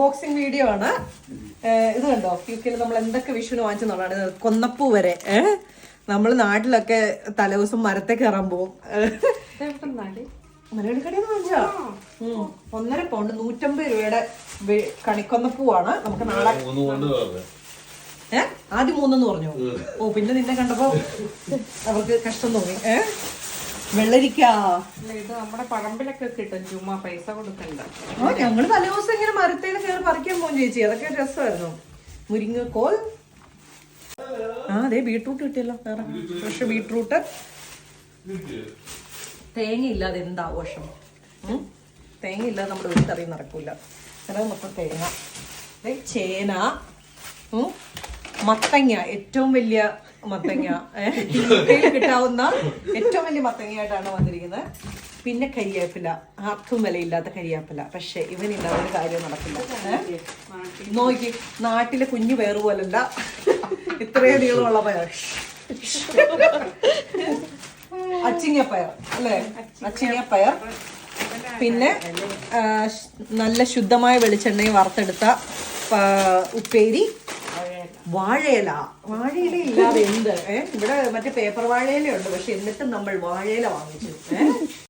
Boxing video ആണ്. ഇത് കണ്ടോ, യുകെയിൽ നമ്മൾ എന്തൊക്കെ വിഷുവിന് വാങ്ങിച്ചെന്നുള്ളതാണ്. കൊന്നപ്പൂ വരെ. നമ്മൾ നാട്ടിലൊക്കെ തലേദിവസം മരത്തെ കയറാൻ പോവും. മലയാളി കടയിൽ നിന്ന് വാങ്ങിച്ചാ 1.5 പൗണ്ട് 150 രൂപയുടെ കണിക്കൊന്നപ്പൂവാണ്. നമുക്ക് നാളെ ആദ്യം 3 പറഞ്ഞു. ഓ പിന്നെ നിന്നെ കണ്ടപ്പോ അവർക്ക് കഷ്ടം തോന്നി. വെള്ളരിക്ക ഇത് നമ്മുടെ പറമ്പിലൊക്കെ കിട്ടും, ചുമ്മാ പൈസ കൊടുക്കണ്ട. ഞങ്ങള് തലേദിവസം ഇങ്ങനെ മരത്തേൽ കയറി പറിക്കാൻ പോകും ചേച്ചി. അതൊക്കെ രസമായിരുന്നു. മുരിങ്ങക്കോൽ. അതെ ബീട്രൂട്ട് കിട്ടിയല്ലോ. Fresh beetroot. തേങ്ങ ഇല്ലാതെ എന്ത് ആഘോഷം. തേങ്ങ ഇല്ലാതെ നമ്മുടെ ഒരു കറി നടക്കൂല. അതായത് മൊത്തം തേങ്ങ. ചേന, മത്തങ്ങ, ഏറ്റവും വലിയ മത്തങ്ങ, കിട്ടാവുന്ന ഏറ്റവും വലിയ മത്തങ്ങയായിട്ടാണ് വന്നിരിക്കുന്നത്. പിന്നെ കരിവേപ്പില, ആർക്കും വിലയില്ലാത്ത കരിവേപ്പില. പക്ഷെ ഇവനില്ലാതെ ഒരു കാര്യം നടക്കില്ല. നോക്കി, നാട്ടിലെ കുഞ്ഞു പയറ് പോലല്ല, ഇത്രയും നീളമുള്ള പയർ. അച്ചിങ്ങപ്പയർ അല്ലേ? അച്ചിങ്ങപ്പയർ. പിന്നെ നല്ല ശുദ്ധമായ വെളിച്ചെണ്ണയും വറുത്തെടുത്ത ഉപ്പേരി. വാഴയില. വാഴയില ഇല്ലാതെ എന്ത്? ഇവിടെ മറ്റേ പേപ്പർ വാഴയില ഉണ്ട്, പക്ഷെ എന്നിട്ടും നമ്മൾ വാഴയില വാങ്ങിച്ചു.